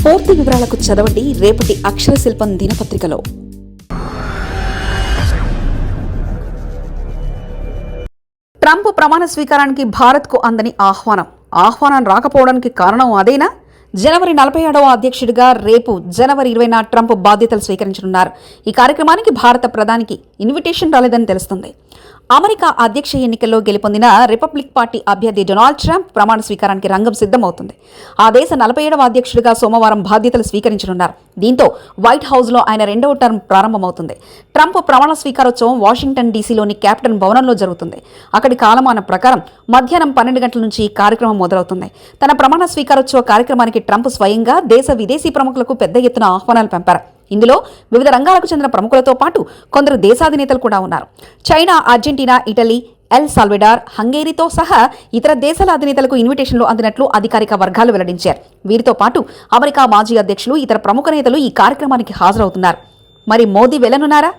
పూర్తి వివరాలకు చదవండి రేపటి అక్షర శిల్పం దినపత్రికలో. ట్రంప్ ప్రమాణ స్వీకారానికి భారత్కు అందని ఆహ్వానం రాకపోవడానికి కారణం అదేనా? జనవరి 47వ అధ్యక్షుడిగా రేపు జనవరి 20న ట్రంప్ బాధ్యతలు స్వీకరించనున్నారు. ఈ కార్యక్రమానికి భారత ప్రధానికి ఇన్విటేషన్ రాలేదని తెలుస్తుంది. అమెరికా అధ్యక్ష ఎన్నికల్లో గెలుపొందిన రిపబ్లిక్ పార్టీ అభ్యర్థి డొనాల్డ్ ట్రంప్ ప్రమాణ స్వీకారానికి రంగం సిద్ధమవుతుంది. ఆ దేశ 47వ అధ్యక్షుడిగా సోమవారం బాధ్యతలు స్వీకరించనున్నారు. దీంతో వైట్ హౌస్లో ఆయన 2వ టర్మ్ ప్రారంభమవుతుంది. ట్రంప్ ప్రమాణ స్వీకారోత్సవం వాషింగ్టన్ డీసీలోని క్యాప్టన్ భవనంలో జరుగుతుంది. అక్కడి కాలమానం ప్రకారం మధ్యాహ్నం 12 గంటల నుంచి ఈ కార్యక్రమం మొదలవుతుంది. తన ప్రమాణ స్వీకారోత్సవ కార్యక్రమానికి ట్రంప్ స్వయంగా దేశ విదేశీ ప్రముఖులకు పెద్ద ఎత్తున ఆహ్వానాలు పంపారు. ఇందులో వివిధ రంగాలకు చెందిన ప్రముఖులతో పాటు కొందరు దేశాధినేతలు కూడా ఉన్నారు. China, Argentina, Italy, El Salvador, హంగేరీతో సహా ఇతర దేశాల అధినేతలకు ఇన్విటేషన్లు అందినట్లు అధికారిక వర్గాలు వెల్లడించారు. వీరితో పాటు అమెరికా మాజీ అధ్యక్షులు, ఇతర ప్రముఖ నేతలు ఈ కార్యక్రమానికి హాజరవుతున్నారు. మరి మోదీ వెళ్లనున్నారా?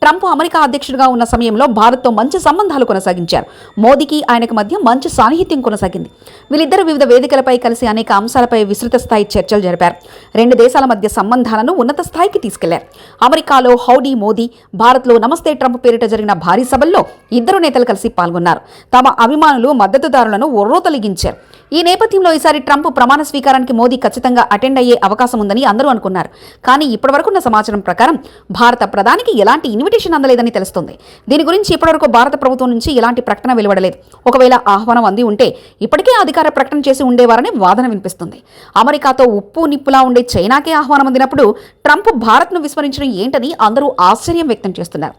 ట్రంప్ అమెరికా అధ్యక్షుడిగా ఉన్న సమయంలో భారత్తో మంచి సంబంధాలు కొనసాగించారు. మోదీకి ఆయనకు మధ్య మంచి సాన్నిహిత్యం కొనసాగింది. వీళ్ళిద్దరు వివిధ వేదికలపై కలిసి అనేక అంశాలపై విస్తృత స్థాయి చర్చలు జరిపారు. 2 దేశాల మధ్య సంబంధాలను ఉన్నత స్థాయికి తీసుకెళ్లారు. అమెరికాలో హౌడీ మోదీ, భారత్లో నమస్తే ట్రంప్ పేరిట జరిగిన భారీ సభల్లో ఇద్దరు నేతలు కలిసి పాల్గొన్నారు. తమ అభిమానులు, మద్దతుదారులను ఒర్రోతలిగించారు. ఈ నేపథ్యంలో ఈసారి ట్రంప్ ప్రమాణ స్వీకారానికి మోదీ ఖచ్చితంగా అటెండ్ అయ్యే అవకాశం ఉందని అందరూ అనుకున్నారు. కానీ ఇప్పటివరకున్న సమాచారం ప్రకారం భారత ప్రధానికి ఎలాంటి ఇన్విటేషన్ అందలేదని తెలుస్తుంది. దీని గురించి ఇప్పటివరకు భారత ప్రభుత్వం నుంచి ఎలాంటి ప్రకటన వెలువడలేదు. ఒకవేళ ఆహ్వానం అంది ఉంటే ఇప్పటికే అధికార ప్రకటన చేసి ఉండేవారని వాదన వినిపిస్తుంది. అమెరికాతో ఉప్పు నిప్పులా ఉండే చైనాకే ఆహ్వానం అందినప్పుడు ట్రంప్ భారత్ను విస్మరించడం ఏంటని అందరూ ఆశ్చర్యం వ్యక్తం చేస్తున్నారు.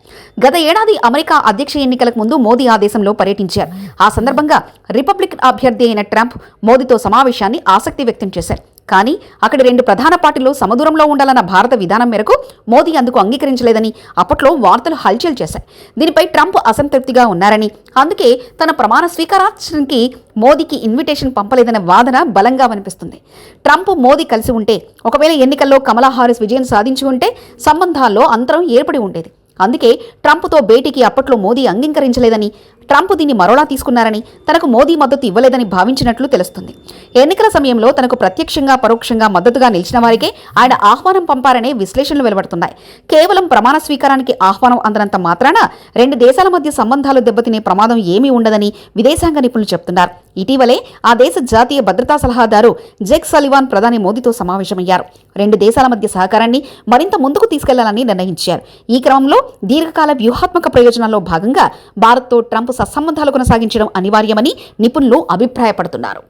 గత ఏడాది అమెరికా అధ్యక్ష ఎన్నికలకు ముందు మోదీ ఆ దేశంలో పర్యటించారు. ఆ సందర్భంగా రిపబ్లిక్ అభ్యర్థి అయిన ట్రంప్ మోదీతో సమావేశాన్ని ఆసక్తి వ్యక్తం చేశారు. కానీ అక్కడి 2 ప్రధాన పార్టీలు సమదూరంలో ఉండాలన్న భారత విధానం మేరకు మోదీ అందుకు అంగీకరించలేదని అప్పట్లో వార్తలు హల్చల్ చేశాయి. దీనిపై ట్రంప్ అసంతృప్తిగా ఉన్నారని, అందుకే తన ప్రమాణ స్వీకారానికి మోదీకి ఇన్విటేషన్ పంపలేదనే వాదన బలంగా వినిపిస్తుంది. ట్రంప్, మోదీ కలిసి ఉంటే, ఒకవేళ ఎన్నికల్లో కమలా హారిస్ విజయం సాధించి ఉంటే సంబంధాల్లో అంతరం ఏర్పడి ఉండేది. అందుకే ట్రంప్తో భేటీకి అప్పట్లో మోదీ అంగీకరించలేదని, ట్రంప్ దీన్ని మరోలా తీసుకున్నారని, తనకు మోదీ మద్దతు ఇవ్వలేదని భావించినట్లు తెలుస్తుంది. ఎన్నికల సమయంలో తనకు ప్రత్యక్షంగా, పరోక్షంగా మద్దతుగా నిలిచిన వారికే ఆయన ఆహ్వానం పంపారనే విశ్లేషణలు వెలువడుతున్నాయి. కేవలం ప్రమాణ స్వీకారానికి ఆహ్వానం అందనంత మాత్రాన 2 దేశాల మధ్య సంబంధాలు దెబ్బతినే ప్రమాదం ఏమీ ఉండదని విదేశాంగ నిపుణులు చెబుతున్నారు. ఇటీవలే ఆ దేశ జాతీయ భద్రతా సలహాదారు జేక్ సలివాన్ ప్రధాని మోదీతో సమావేశమయ్యారు. 2 దేశాల మధ్య సహకారాన్ని మరింత ముందుకు తీసుకెళ్లాలని నిర్ణయించారు. ఈ క్రమంలో దీర్ఘకాల వ్యూహాత్మక ప్రయోజనాల్లో భాగంగా భారత్తో ట్రంప్ సత్సంబంధాలు కొనసాగించడం అనివార్యమని నిపుణులు అభిప్రాయపడుతున్నారు.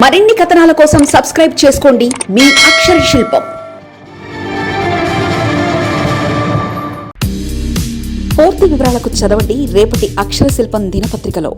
మరిన్ని కథనాల కోసం సబ్స్క్రైబ్ చేసుకోండి మీ అక్షర శిల్పం. పూర్తి వివరాలకు చదవండి రేపటి అక్షర శిల్పం దినపత్రికలో.